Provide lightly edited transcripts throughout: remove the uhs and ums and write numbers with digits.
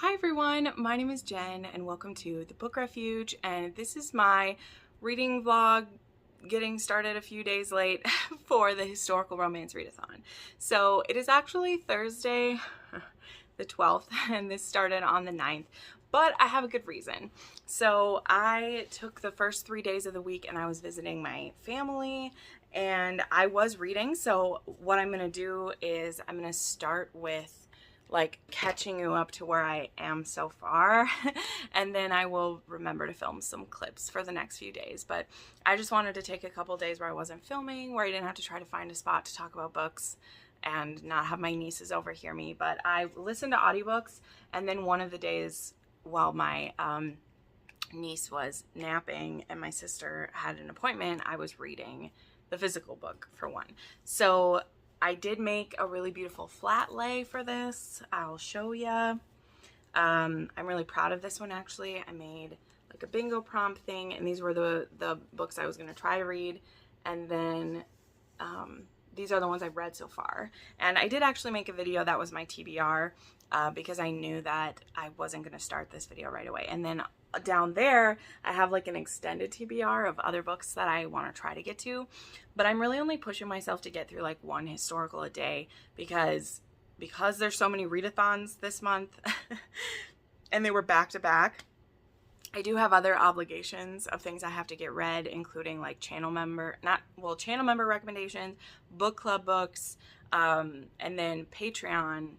Hi everyone, my name is Jen and welcome to the Book Refuge, and this is my reading vlog getting started a few days late for the historical romance readathon. So it is actually Thursday the 12th and this started on the 9th, but I have a good reason. So I took the first 3 days of the week and I was visiting my family and I was reading. So what I'm gonna do is I'm gonna start with like catching you up to where I am so far and then I will remember to film some clips for the next few days. But I just wanted to take a couple days where I wasn't filming, where I didn't have to try to find a spot to talk about books and not have my nieces overhear me. But I listened to audiobooks, and then one of the days while my niece was napping and my sister had an appointment, I was reading the physical book for one. So I did make a really beautiful flat lay for this. I'll show ya. I'm really proud of this one actually. I made like a bingo prompt thing, and these were the books I was gonna try to read, and then these are the ones I've read so far. And I did actually make a video that was my TBR because I knew that I wasn't gonna start this video right away. And then down there I have like an extended TBR of other books that I want to try to get to, but I'm really only pushing myself to get through like one historical a day because there's so many readathons this month and they were back to back. I do have other obligations of things I have to get read, including like channel member recommendations, book club books, and then Patreon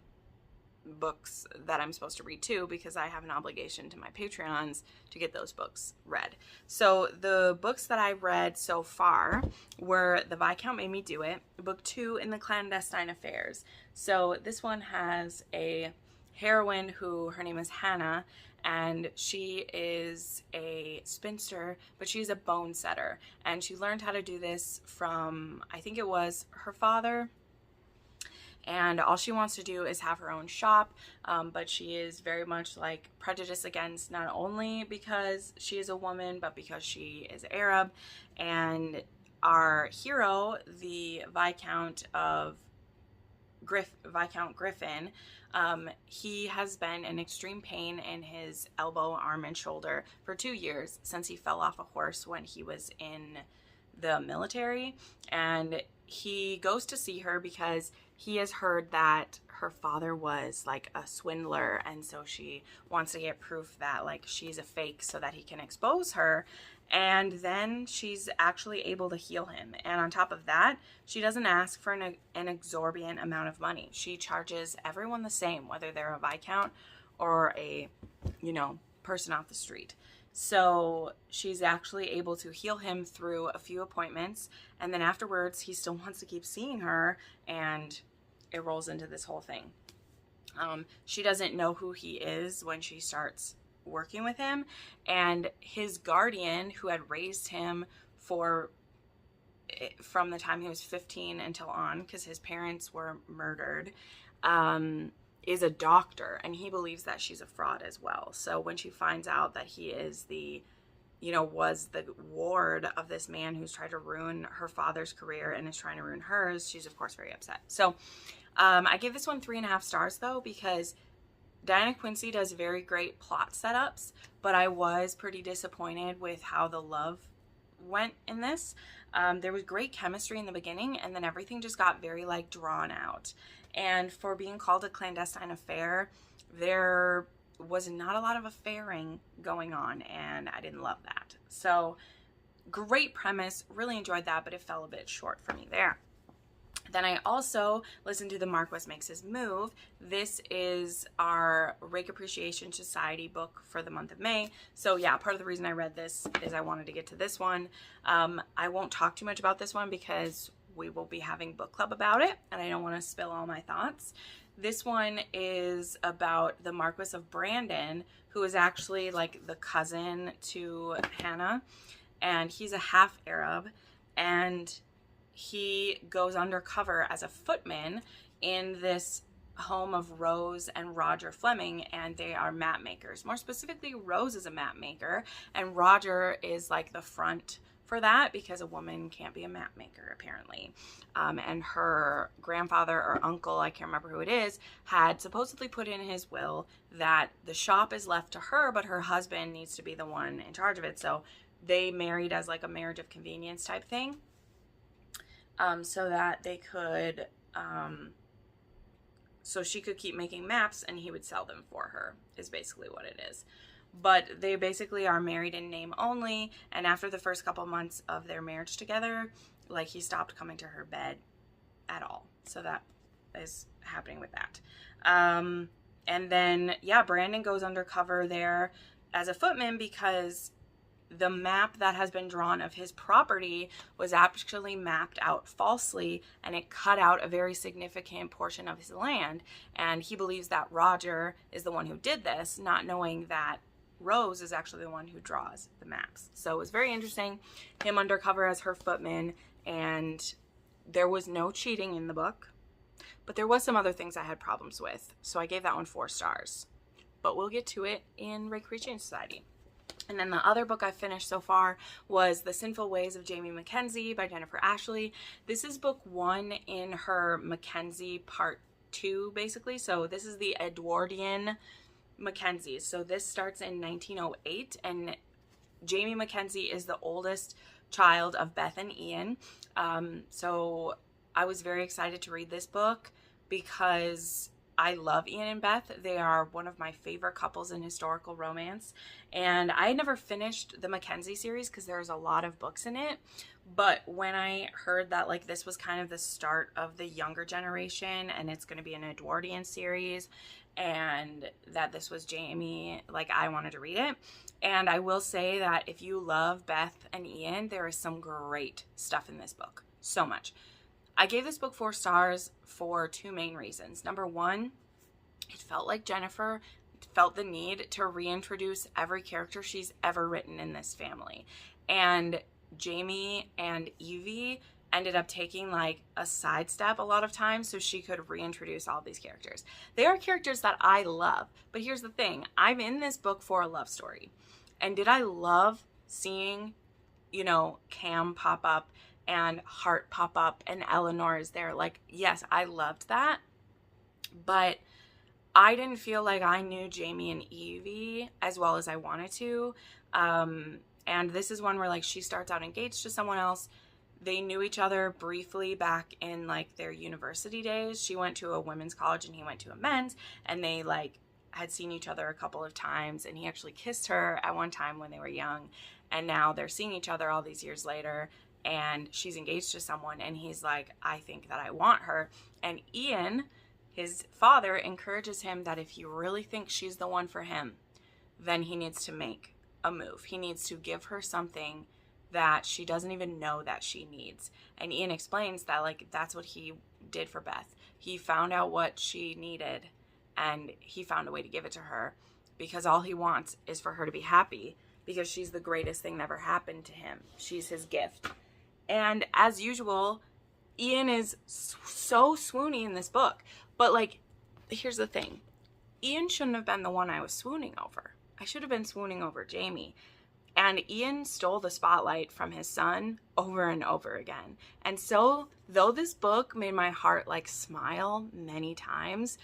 books that I'm supposed to read too, because I have an obligation to my Patreons to get those books read. So the books that I've read so far were The Viscount Made Me Do It, book 2 in the Clandestine Affairs. So this one has a heroine who, her name is Hannah, and she is a spinster, but she's a bone setter, and she learned how to do this from, I think it was her father. And all she wants to do is have her own shop, but she is very much like prejudiced against, not only because she is a woman, but because she is Arab. And our hero, the Viscount Griffin, he has been in extreme pain in his elbow, arm, and shoulder for 2 years since he fell off a horse when he was in the military. And he goes to see her because he has heard that her father was like a swindler, and so she wants to get proof that like she's a fake so that he can expose her. And then she's actually able to heal him, and on top of that, she doesn't ask for an exorbitant amount of money. She charges everyone the same, whether they're a viscount or a, you know, person off the street. So she's actually able to heal him through a few appointments, and then afterwards he still wants to keep seeing her, and it rolls into this whole thing. She doesn't know who he is when she starts working with him, and his guardian, who had raised him from the time he was 15 until on, because his parents were murdered, is a doctor, and he believes that she's a fraud as well. So when she finds out that he is was the ward of this man who's tried to ruin her father's career and is trying to ruin hers, she's of course very upset. So I gave this one 3.5 stars though, because Diana Quincy does very great plot setups, but I was pretty disappointed with how the love went in this. There was great chemistry in the beginning, and then everything just got very like drawn out. And for being called a clandestine affair, there was not a lot of affairing going on, and I didn't love that. So great premise, really enjoyed that, but it fell a bit short for me there. Then I also listened to The Marquis Makes His Move. This is our Rake Appreciation Society book for the month of May. So yeah, part of the reason I read this is I wanted to get to this one. I won't talk too much about this one because we will be having book club about it, and I don't want to spill all my thoughts. This one is about the Marquis of Brandon, who is actually like the cousin to Hannah, and he's a half Arab, and he goes undercover as a footman in this home of Rose and Roger Fleming, and they are map makers. More specifically, Rose is a map maker, and Roger is like the front for that because a woman can't be a map maker, apparently. And her grandfather or uncle, I can't remember who it is, had supposedly put in his will that the shop is left to her, but her husband needs to be the one in charge of it. So they married as like a marriage of convenience type thing, so that they could, so she could keep making maps and he would sell them for her, is basically what it is. But they basically are married in name only, and after the first couple months of their marriage together, like, he stopped coming to her bed at all. So that is happening with that. And then, yeah, Brandon goes undercover there as a footman because the map that has been drawn of his property was actually mapped out falsely, and it cut out a very significant portion of his land. And he believes that Roger is the one who did this, not knowing that Rose is actually the one who draws the maps. So it was very interesting, him undercover as her footman, and there was no cheating in the book, but there was some other things I had problems with. So I gave that one 4 stars, but we'll get to it in Recreation Society. And then the other book I finished so far was The Sinful Ways of Jamie Mckenzie by Jennifer Ashley. This is book 1 in her Mckenzie part 2, basically. So this is the Edwardian Mckenzie. So this starts in 1908, and Jamie Mckenzie is the oldest child of Beth and Ian. So I was very excited to read this book because I love Ian and Beth. They are one of my favorite couples in historical romance. And I had never finished the Mckenzie series because there's a lot of books in it. But when I heard that, like, this was kind of the start of the younger generation and it's going to be an Edwardian series, and that this was Jamie, like, I wanted to read it. And I will say that if you love Beth and Ian, there is some great stuff in this book. So much. I gave this book 4 stars for 2 main reasons. Number 1, it felt like Jennifer felt the need to reintroduce every character she's ever written in this family. And Jamie and Evie ended up taking like a sidestep a lot of times so she could reintroduce all these characters. They are characters that I love, but here's the thing. I'm in this book for a love story. And did I love seeing, you know, Cam pop up and Hart pop up and Eleanor is there? Like, yes, I loved that, but I didn't feel like I knew Jamie and Evie as well as I wanted to. And this is one where, like, she starts out engaged to someone else. They knew each other briefly back in, like, their university days. She went to a women's college and he went to a men's, and they, like, had seen each other a couple of times, and he actually kissed her at one time when they were young, and now they're seeing each other all these years later, and she's engaged to someone, and he's like, I think that I want her. And Ian, his father, encourages him that if he really thinks she's the one for him, then he needs to make a move. He needs to give her something that she doesn't even know that she needs. And Ian explains that, like, that's what he did for Beth. He found out what she needed, and he found a way to give it to her, because all he wants is for her to be happy, because she's the greatest thing that ever happened to him. She's his gift. And as usual, Ian is so swoony in this book. But, like, here's the thing. Ian shouldn't have been the one I was swooning over. I should have been swooning over Jamie. And Ian stole the spotlight from his son over and over again. And so, though this book made my heart, like, smile many times,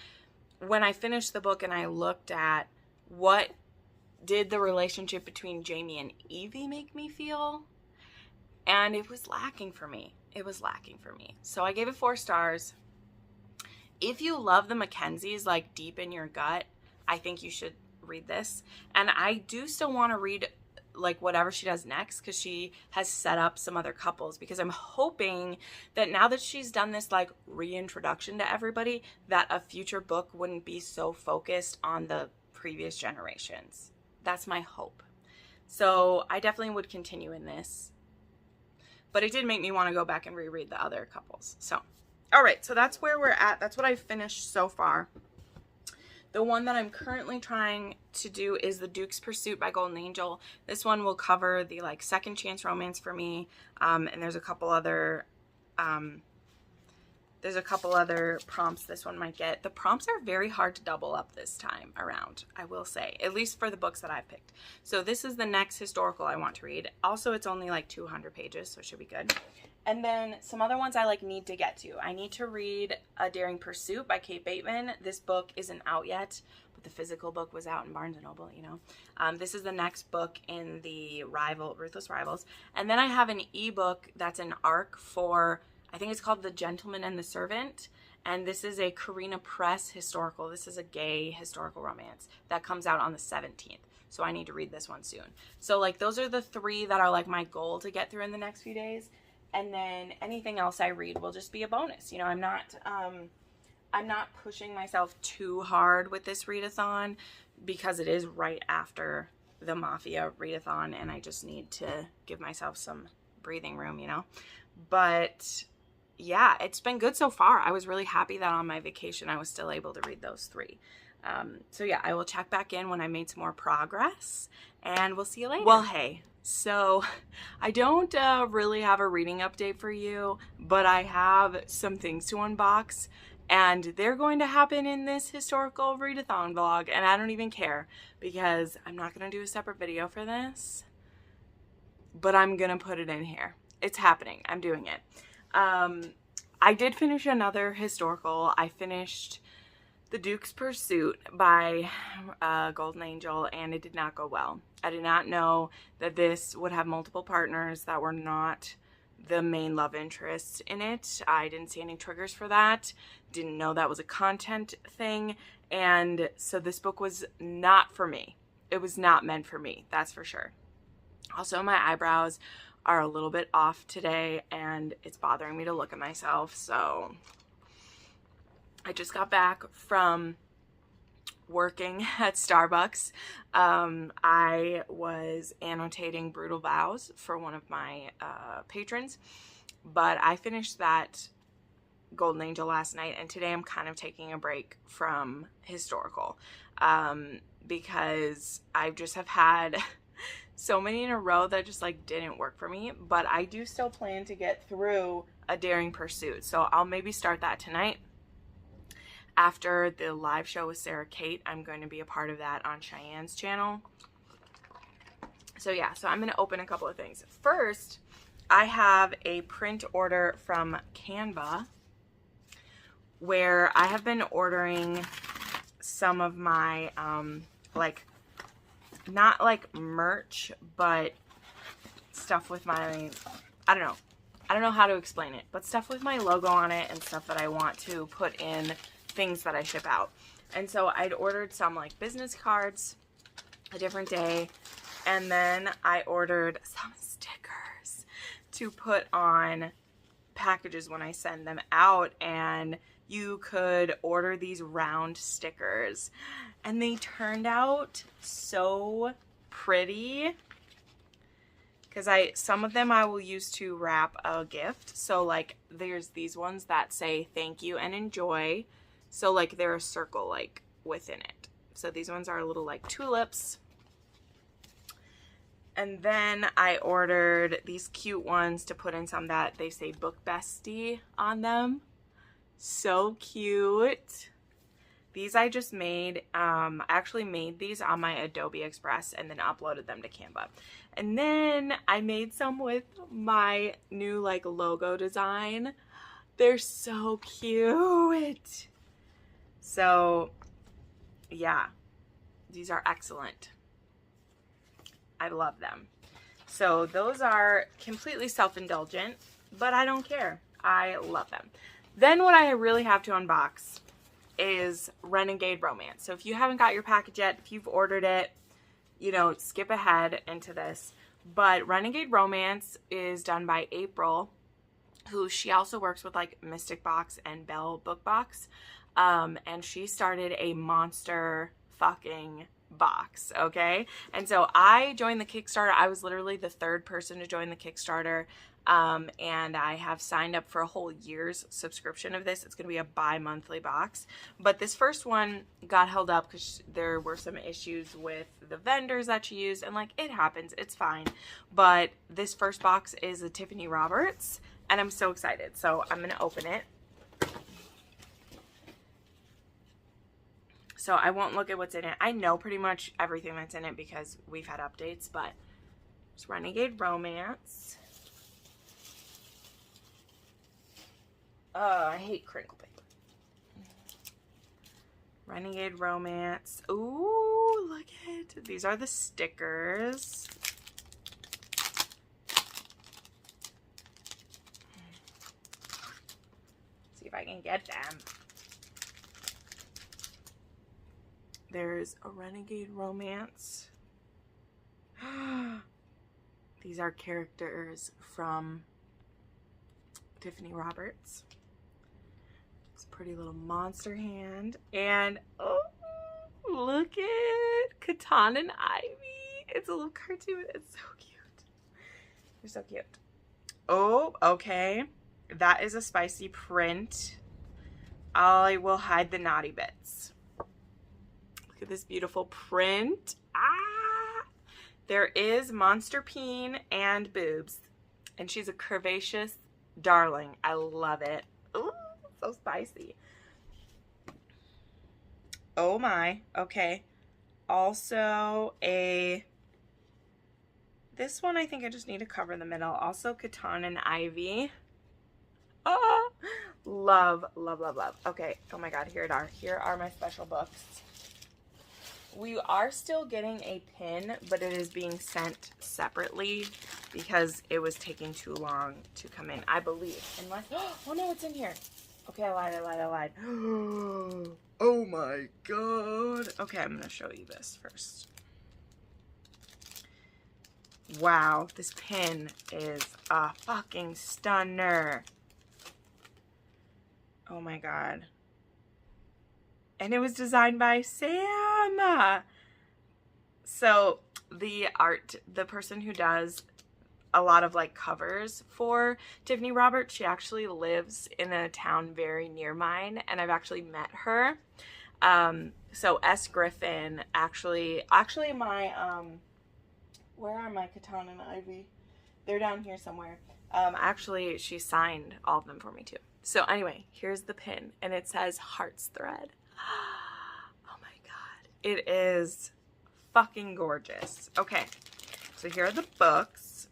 when I finished the book and I looked at what did the relationship between Jamie and Evie make me feel, and it was lacking for me. It was lacking for me. So I gave it 4 stars. If you love the Mckenzies, like, deep in your gut, I think you should read this. And I do still want to read, like, whatever she does next, because she has set up some other couples, because I'm hoping that now that she's done this, like, reintroduction to everybody, that a future book wouldn't be so focused on the previous generations. That's my hope. So I definitely would continue in this, but it did make me want to go back and reread the other couples. So, all right, so that's where we're at. That's what I've finished so far. The one that I'm currently trying to do is The Duke's Pursuit by Golden Angel. This one will cover the, like, second chance romance for me. And there's a couple other There's a couple other prompts this one might get. The prompts are very hard to double up this time around, I will say, at least for the books that I've picked. So this is the next historical I want to read. Also, it's only like 200 pages, so it should be good. And then some other ones I like need to get to. I need to read A Daring Pursuit by Kate Bateman. This book isn't out yet, but the physical book was out in Barnes & Noble, you know. This is the next book in the Ruthless Rivals. And then I have an ebook that's an arc for, I think it's called The Gentleman and the Servant. And this is a Carina Press historical. This is a gay historical romance that comes out on the 17th. So I need to read this one soon. So like those are the 3 that are like my goal to get through in the next few days. And then anything else I read will just be a bonus. You know, I'm not pushing myself too hard with this readathon because it is right after the Mafia readathon and I just need to give myself some breathing room, you know. But yeah, it's been good so far. I was really happy that on my vacation I was still able to read those 3. So yeah, I will check back in when I made some more progress and we'll see you later. Well, hey. So I don't really have a reading update for you, but I have some things to unbox and they're going to happen in this historical readathon vlog and I don't even care because I'm not going to do a separate video for this, but I'm going to put it in here. It's happening. I'm doing it. I did finish another historical. I finished The Duke's Pursuit by Golden Angel, and it did not go well. I did not know that this would have multiple partners that were not the main love interests in it. I didn't see any triggers for that. Didn't know that was a content thing, and so this book was not for me. It was not meant for me, that's for sure. Also, my eyebrows are a little bit off today, and it's bothering me to look at myself, so I just got back from working at Starbucks. I was annotating Brutal Vows for one of my patrons, but I finished that Golden Angel last night, and today I'm kind of taking a break from historical because I just have had so many in a row that just like didn't work for me, but I do still plan to get through A Daring Pursuit, so I'll maybe start that tonight. After the live show with Sarah Kate, I'm going to be a part of that on Cheyenne's channel. So yeah, so I'm going to open a couple of things. First, I have a print order from Canva where I have been ordering some of my, like, not like merch, but stuff with my, I don't know how to explain it, but stuff with my logo on it and stuff that I want to put in things that I ship out. And so I'd ordered some like business cards a different day, and then I ordered some stickers to put on packages when I send them out, and you could order these round stickers and they turned out so pretty because some of them I will use to wrap a gift. So like there's these ones that say thank you and enjoy. So like they're a circle like within it. So these ones are little like tulips. And then I ordered these cute ones to put in some that they say book bestie on them. So cute. These I just made. I actually made these on my Adobe Express and then uploaded them to Canva. And then I made some with my new like logo design. They're so cute. So yeah, these are excellent. I love them. So those are completely self-indulgent, but I don't care. I love them. Then what I really have to unbox is Renegade Romance. So if you haven't got your package yet, if you've ordered it, you know, skip ahead into this. But Renegade Romance is done by April, who she also works with like Mystic Box and Bell Book Box. And she started a monster fucking box, okay? And so I joined the Kickstarter. I was literally the third person to join the Kickstarter. And I have signed up for a whole year's subscription of this. It's going to be a bi-monthly box. But this first one got held up because there were some issues with the vendors that she used. And like, it happens. It's fine. But this first box is a Tiffany Roberts. And I'm so excited. So I'm going to open it. So I won't look at what's in it. I know pretty much everything that's in it because we've had updates, but it's Renegade Romance. I hate crinkle paper. Renegade Romance. Ooh, look at it. These are the stickers. See if I can get them. There's a Renegade Romance. These are characters from Tiffany Roberts. It's a pretty little monster hand. And oh, look at Katana and Ivy. It's a little cartoon. It's so cute. They're so cute. Oh, okay. That is a spicy print. I will hide the naughty bits. Look at this beautiful print. Ah! There is Monster Peen and boobs. And she's a curvaceous darling. I love it. Ooh, so spicy. Oh my. Okay. Also this one I think I just need to cover the middle. Also Katana and Ivy. Oh, love, love, love, love. Okay. Oh my God. Here it are. Here are my special books. We are still getting a pin, but it is being sent separately because it was taking too long to come in, I believe. Unless, oh no, it's in here. Okay, I lied. Oh my God. Okay, I'm gonna show you this first. Wow, this pin is a fucking stunner. Oh my God. And it was designed by Sam. So the person who does a lot of like covers for Tiffany Roberts, she actually lives in a town very near mine, and I've actually met her. So S. Griffin actually my where are my Katana and Ivy? They're down here somewhere. Actually she signed all of them for me too. So anyway, here's the pin, and it says Heart's Thread. Oh my God. It is fucking gorgeous. Okay, so here are the books.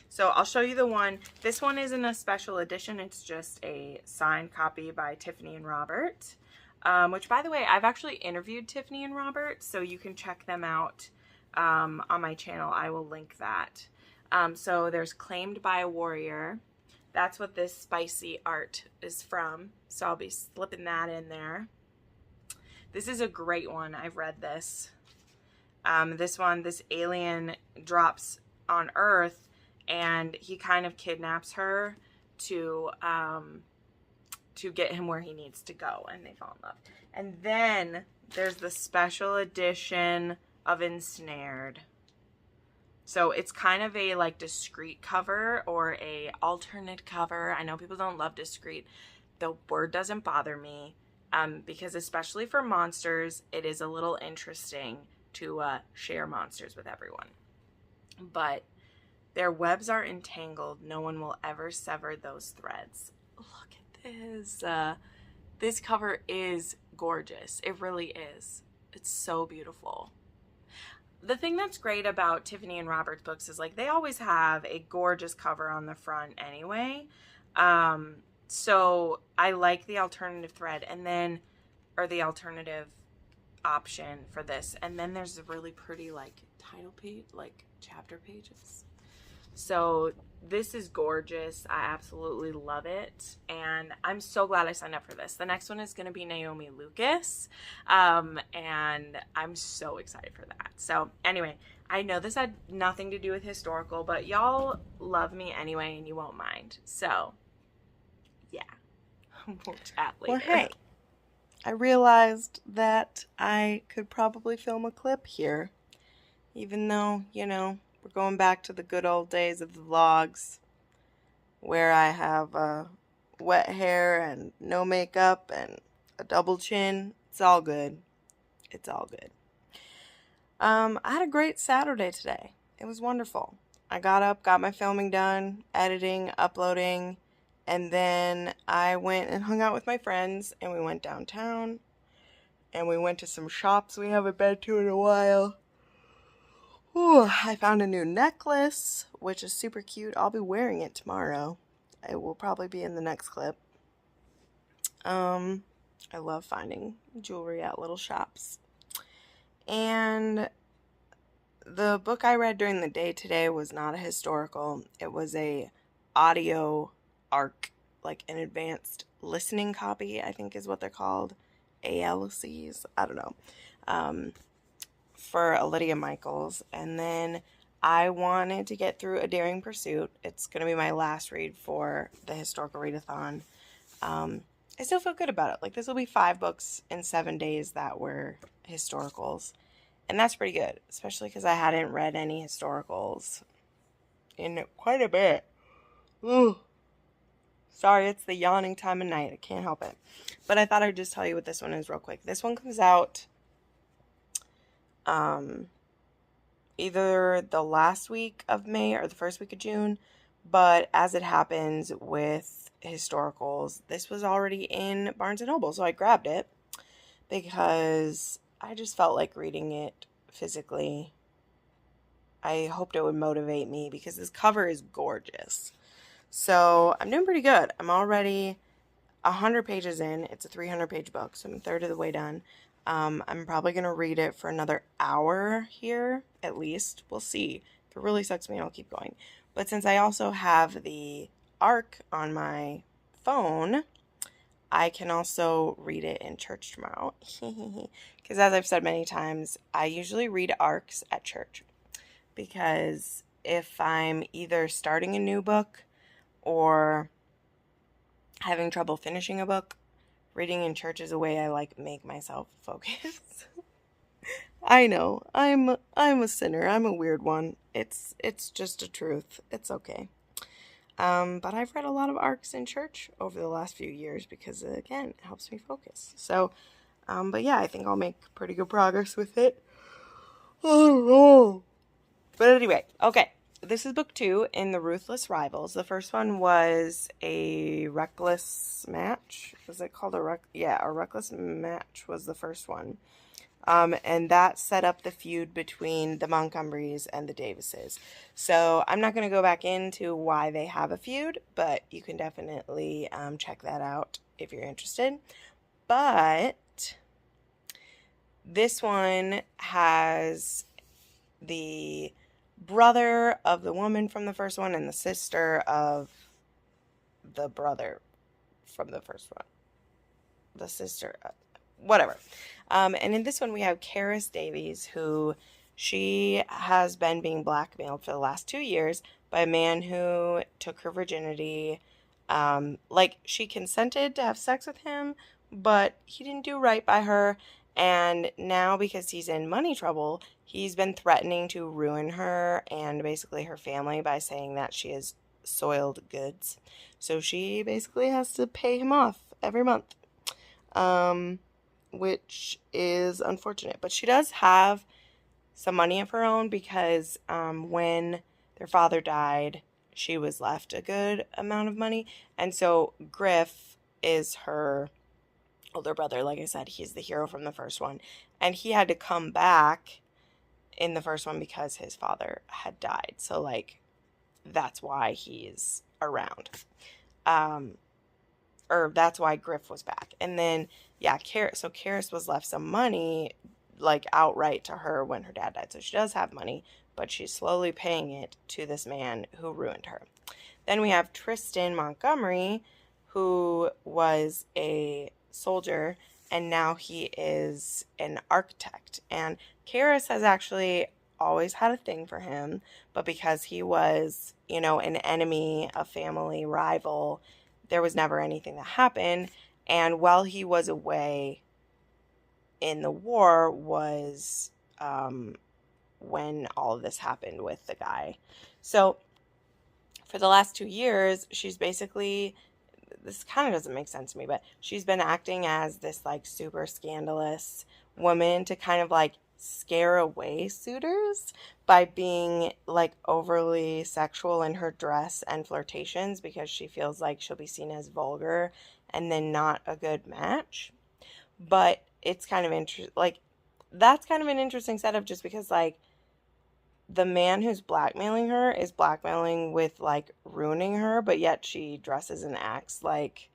So I'll show you the one. This one isn't a special edition. It's just a signed copy by Tiffany and Robert. Which, by the way, I've actually interviewed Tiffany and Robert, so you can check them out on my channel. I will link that. So there's Claimed by a Warrior. That's what this spicy art is from. So I'll be slipping that in there. This is a great one. I've read this. This alien drops on Earth, and he kind of kidnaps her to get him where he needs to go, and they fall in love. And then there's the special edition of Ensnared. So it's kind of a like discreet cover or a alternate cover. I know people don't love discreet. The word doesn't bother me because especially for monsters, it is a little interesting to share monsters with everyone. But their webs are entangled. No one will ever sever those threads. Look at this. This cover is gorgeous. It really is. It's so beautiful. The thing that's great about Tiffany and Robert's books is like they always have a gorgeous cover on the front anyway. So I like the alternative thread or the alternative option for this. And then there's a really pretty like title page, like chapter pages. So this is gorgeous. I absolutely love it. And I'm so glad I signed up for this. The next one is going to be Naomi Lucas. And I'm so excited for that. So anyway, I know this had nothing to do with historical, but y'all love me anyway and you won't mind. So yeah, we'll chat later. Well, hey, I realized that I could probably film a clip here, even though, you know, we're going back to the good old days of the vlogs where I have wet hair and no makeup and a double chin. It's all good. It's all good. I had a great Saturday today. It was wonderful. I got up, got my filming done, editing, uploading, and then I went and hung out with my friends and we went downtown and we went to some shops we haven't been to in a while. Ooh, I found a new necklace, which is super cute. I'll be wearing it tomorrow. It will probably be in the next clip. I love finding jewelry at little shops. And the book I read during the day today was not a historical. It was a audio arc, like an advanced listening copy, I think is what they're called. ALCs, I don't know. For Lydia Michaels. And then I wanted to get through A Daring Pursuit. It's going to be my last read for the historical readathon. I still feel good about it. Like, this will be 5 books in 7 days that were historicals. And that's pretty good, especially because I hadn't read any historicals in quite a bit. Ooh. Sorry, it's the yawning time of night. I can't help it. But I thought I'd just tell you what this one is real quick. This one comes out either the last week of May or the first week of June. But as it happens with historicals, this was already in Barnes & Noble. So I grabbed it because I just felt like reading it physically. I hoped it would motivate me because this cover is gorgeous. So I'm doing pretty good. I'm already 100 pages in. It's a 300-page book, so I'm a third of the way done. I'm probably going to read it for another hour here, at least. We'll see. If it really sucks me, I'll keep going. But since I also have the ARC on my phone, I can also read it in church tomorrow. Because as I've said many times, I usually read ARCs at church. Because if I'm either starting a new book or having trouble finishing a book, reading in church is a way I make myself focus. I know, I'm a sinner. I'm a weird one. It's just a truth. It's okay. But I've read a lot of ARCs in church over the last few years because, again, it helps me focus. So, but yeah, I think I'll make pretty good progress with it. Oh. But anyway, okay. This is book 2 in The Ruthless Rivals. The first one was a reckless match. Was it called a reckless match was the first one. And that set up the feud between the Montgomerys and the Davises. So I'm not going to go back into why they have a feud, but you can definitely check that out if you're interested. But this one has the brother of the woman from the first one and the sister of the brother from the first one. The sister, whatever. And in this one we have Karis Davies, who she has been being blackmailed for the last 2 years by a man who took her virginity. She consented to have sex with him, but he didn't do right by her. And now, because he's in money trouble, he's been threatening to ruin her and basically her family by saying that she is soiled goods. So she basically has to pay him off every month, which is unfortunate. But she does have some money of her own because when their father died, she was left a good amount of money. And so Griff is her older brother. Like I said, he's the hero from the first one, and he had to come back in the first one because his father had died. So that's why he's around, or that's why Griff was back. And then Karis was left some money outright to her when her dad died. So she does have money, but she's slowly paying it to this man who ruined her. Then we have Tristan Montgomery, who was a soldier, and now he is an architect. And Karis has actually always had a thing for him, but because he was, an enemy, a family rival, there was never anything that happened. And while he was away in the war was when all of this happened with the guy. So for the last 2 years, she's basically, this kind of doesn't make sense to me, but she's been acting as this super scandalous woman to kind of scare away suitors by being overly sexual in her dress and flirtations, because she feels like she'll be seen as vulgar and then not a good match. But it's kind of interesting. Like, that's kind of an interesting setup just because, like, the man who's blackmailing her is blackmailing with, like, ruining her, but yet she dresses and acts like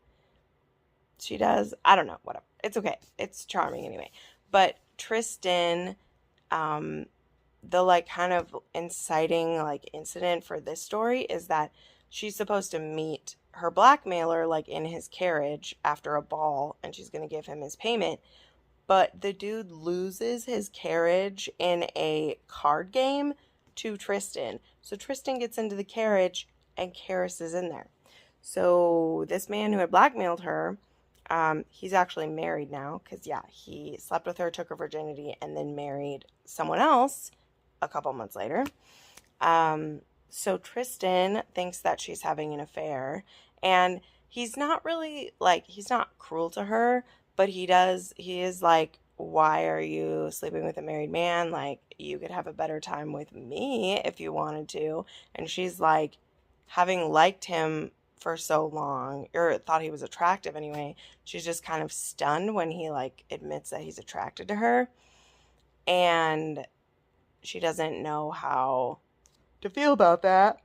she does. I don't know, whatever. It's okay. It's charming anyway. But Tristan, the, like, kind of inciting, like, incident for this story is that she's supposed to meet her blackmailer, like, in his carriage after a ball, and she's going to give him his payment. But the dude loses his carriage in a card game to Tristan. So Tristan gets into the carriage, and Karis is in there. So this man who had blackmailed her, he's actually married now. Because, yeah, he slept with her, took her virginity, and then married someone else a couple months later. So Tristan thinks that she's having an affair. And he's not really, like, he's not cruel to her. But he is like, why are you sleeping with a married man? Like, you could have a better time with me if you wanted to. And she's like, having liked him for so long, or thought he was attractive anyway, she's just kind of stunned when he, like, admits that he's attracted to her. And she doesn't know how to feel about that.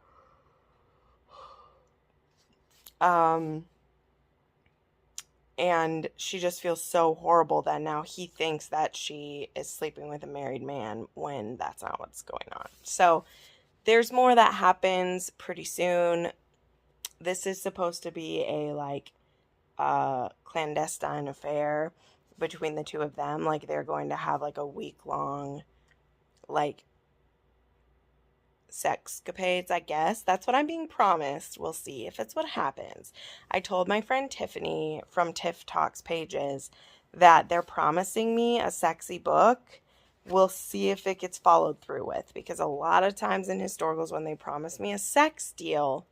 And she just feels so horrible that now he thinks that she is sleeping with a married man when that's not what's going on. So there's more that happens pretty soon. This is supposed to be a, like, clandestine affair between the two of them. Like, they're going to have, like, a week-long, like, sexcapades, I guess. That's what I'm being promised. We'll see if it's what happens. I told my friend Tiffany from Tiff Talks Pages that they're promising me a sexy book. We'll see if it gets followed through with, because a lot of times in historicals when they promise me a sex deal,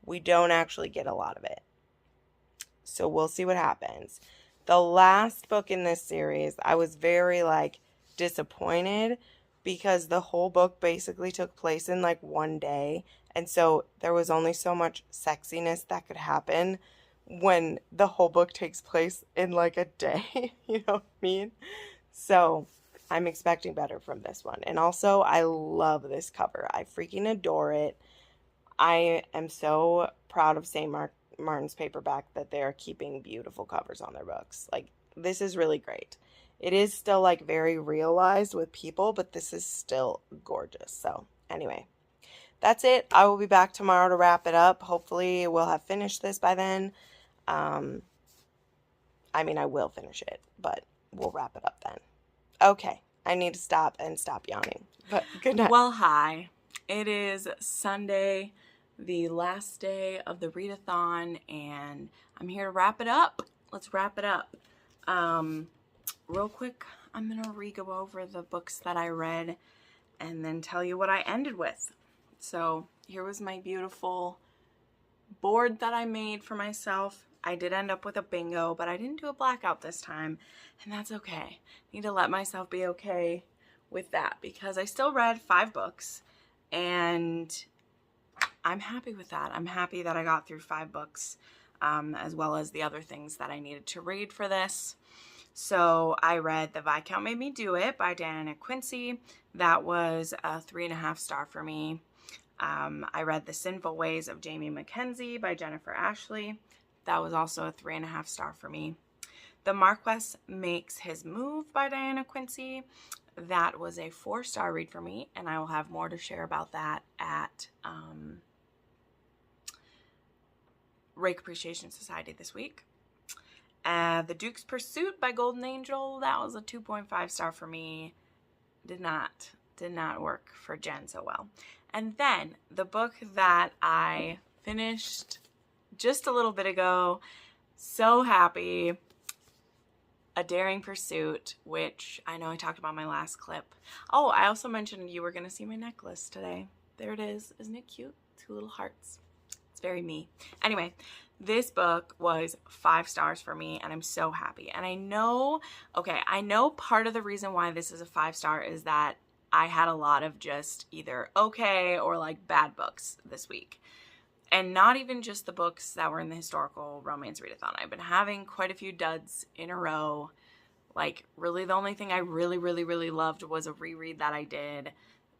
we don't actually get a lot of it. So we'll see what happens. The last book in this series, I was very, like, disappointed because the whole book basically took place in, like, one day. And so there was only so much sexiness that could happen when the whole book takes place in, like, a day. You know what I mean? So I'm expecting better from this one. And also, I love this cover. I freaking adore it. I am so proud of St. Martin's Paperback that they're keeping beautiful covers on their books. Like, this is really great. It is still, like, very realized with people, but this is still gorgeous. So, anyway, that's it. I will be back tomorrow to wrap it up. Hopefully, we'll have finished this by then. I mean, I will finish it, but we'll wrap it up then. Okay, I need to stop yawning. But good night. Well, hi. It is Sunday, the last day of the Readathon, and I'm here to wrap it up. Let's wrap it up. Real quick, I'm going to go over the books that I read and then tell you what I ended with. So here was my beautiful board that I made for myself. I did end up with a bingo, but I didn't do a blackout this time, and that's okay. I need to let myself be okay with that because I still read 5 books, and I'm happy with that. I'm happy that I got through 5 books, as well as the other things that I needed to read for this. So I read The Viscount Made Me Do It by Diana Quincy. That was a 3.5 star for me. I read The Sinful Ways of Jamie Mckenzie by Jennifer Ashley. That was also a 3.5 star for me. The Marquis Makes His Move by Diana Quincy. That was a 4-star read for me, and I will have more to share about that at Rake Appreciation Society this week. The Duke's Pursuit by Golden Angel, that was a 2.5 star for me. Did not work for Jenn so well. And then the book that I finished just a little bit ago, so happy, A Daring Pursuit, which I know I talked about in my last clip. Oh, I also mentioned you were going to see my necklace today. There it is. Isn't it cute? 2 little hearts. It's very me. Anyway, this book was 5 stars for me, and I'm so happy. And I know part of the reason why this is a 5-star is that I had a lot of just either okay or like bad books this week. And not even just the books that were in the historical romance readathon. I've been having quite a few duds in a row, Like, really the only thing I really, really, really loved was a reread that I did.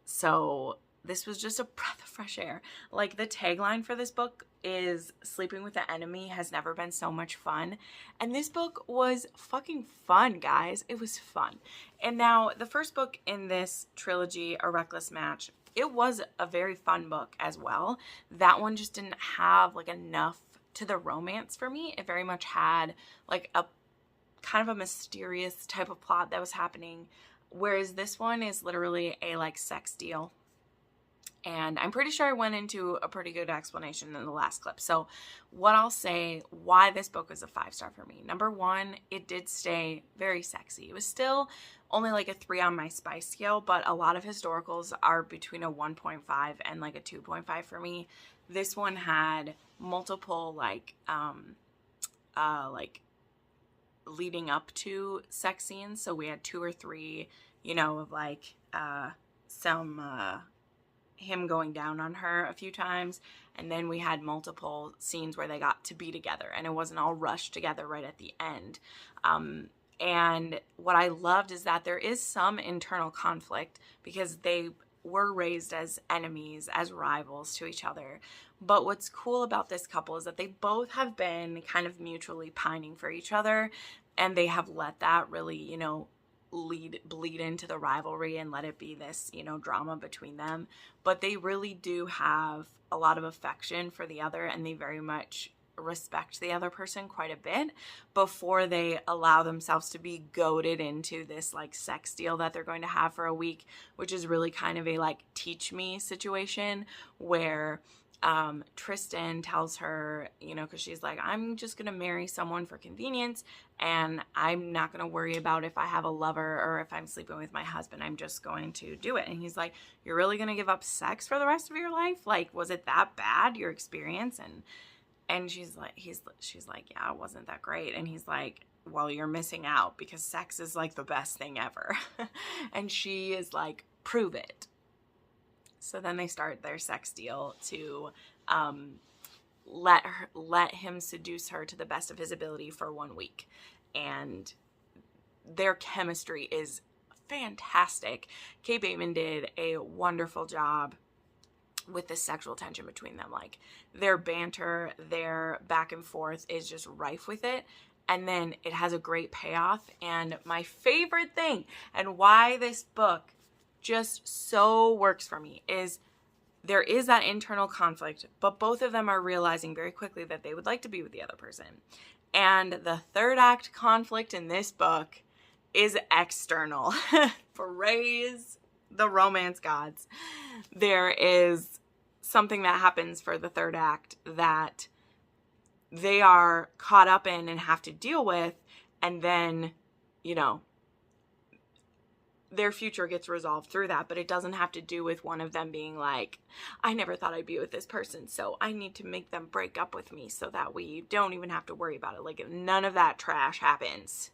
So this was just a breath of fresh air. Like, the tagline for this book is "Sleeping with the enemy has never been so much fun." And this book was fucking fun, guys. It was fun. And now the first book in this trilogy, A Reckless Match, it was a very fun book as well. That one just didn't have like enough to the romance for me. It very much had like a kind of a mysterious type of plot that was happening, whereas this one is literally a like sex deal. And I'm pretty sure I went into a pretty good explanation in the last clip. So what I'll say, why this book was a 5-star for me. Number one, it did stay very sexy. It was still only like a 3 on my spice scale, but a lot of historicals are between a 1.5 and like a 2.5 for me. This one had multiple like leading up to sex scenes. So we had 2 or 3, you know, of like some him going down on her a few times, and then we had multiple scenes where they got to be together, and it wasn't all rushed together right at the end. And what I loved is that there is some internal conflict because they were raised as enemies, as rivals to each other. But what's cool about this couple is that they both have been kind of mutually pining for each other, and they have let that really, you know, bleed into the rivalry and let it be this, you know, drama between them. But they really do have a lot of affection for the other, and they very much respect the other person quite a bit before they allow themselves to be goaded into this like sex deal that they're going to have for a week, which is really kind of a like teach me situation where Tristan tells her, you know, because she's like, I'm just gonna marry someone for convenience, and I'm not gonna worry about if I have a lover or if I'm sleeping with my husband. I'm just going to do it. And he's like, you're really gonna give up sex for the rest of your life? Like, was it that bad, your experience? And she's like, yeah, it wasn't that great. And he's like, well, you're missing out because sex is like the best thing ever. And she is like, prove it. So then they start their sex deal to let him seduce her to the best of his ability for 1 week. And their chemistry is fantastic. Kate Bateman did a wonderful job with the sexual tension between them. Like, their banter, their back and forth is just rife with it. And then it has a great payoff. And my favorite thing, and why this book just so works for me, is there is that internal conflict, but both of them are realizing very quickly that they would like to be with the other person. And the third act conflict in this book is external. Praise the romance gods. There is something that happens for the third act that they are caught up in and have to deal with, and then, you know, their future gets resolved through that, but it doesn't have to do with one of them being like, I never thought I'd be with this person, so I need to make them break up with me so that we don't even have to worry about it. Like, none of that trash happens.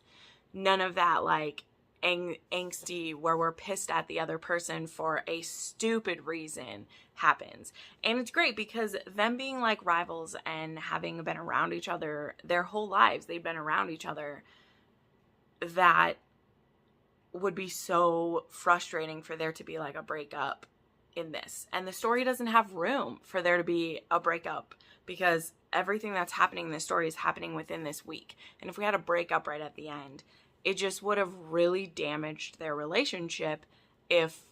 None of that, like, angsty where we're pissed at the other person for a stupid reason happens. And it's great because them being like rivals and having been around each other their whole lives, they've been around each other, that would be so frustrating for there to be like a breakup in this. And the story doesn't have room for there to be a breakup because everything that's happening in this story is happening within this week. And if we had a breakup right at the end, it just would have really damaged their relationship if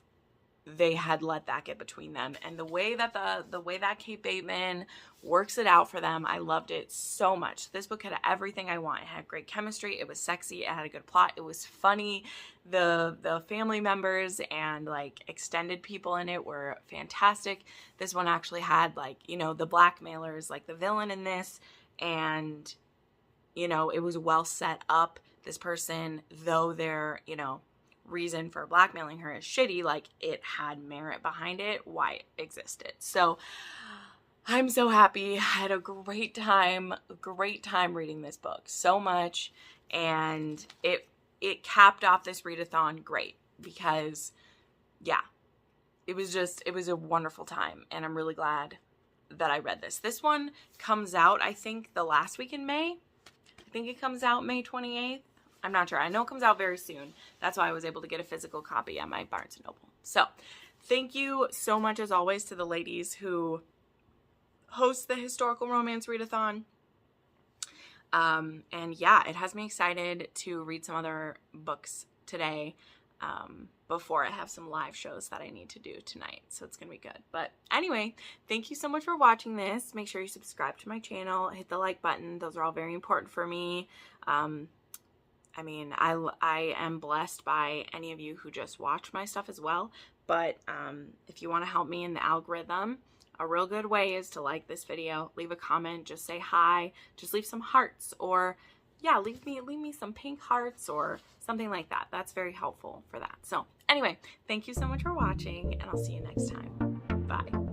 they had let that get between them. And the way that Kate Bateman works it out for them, I loved it so much. This book had everything I want. It had great chemistry. It was sexy. It had a good plot. It was funny. The family members and like extended people in it were fantastic. This one actually had like, you know, the blackmailers, like the villain in this, and, you know, it was well set up. This person, though their, you know, reason for blackmailing her is shitty, like it had merit behind it, why it existed. So I'm so happy. I had a great time reading this book, so much. And it capped off this readathon great because, yeah, it was a wonderful time. And I'm really glad that I read this. This one comes out, I think, the last week in May. I think it comes out May 28th. I'm not sure. I know it comes out very soon. That's why I was able to get a physical copy at my Barnes & Noble. So thank you so much, as always, to the ladies who host the Historical Romance Readathon. And yeah, it has me excited to read some other books today before I have some live shows that I need to do tonight. So it's going to be good. But anyway, thank you so much for watching this. Make sure you subscribe to my channel. Hit the like button. Those are all very important for me. I mean, I am blessed by any of you who just watch my stuff as well. But if you want to help me in the algorithm, a real good way is to like this video, leave a comment, just say hi, just leave some hearts, or yeah, leave me some pink hearts or something like that. That's very helpful for that. So anyway, thank you so much for watching, and I'll see you next time. Bye.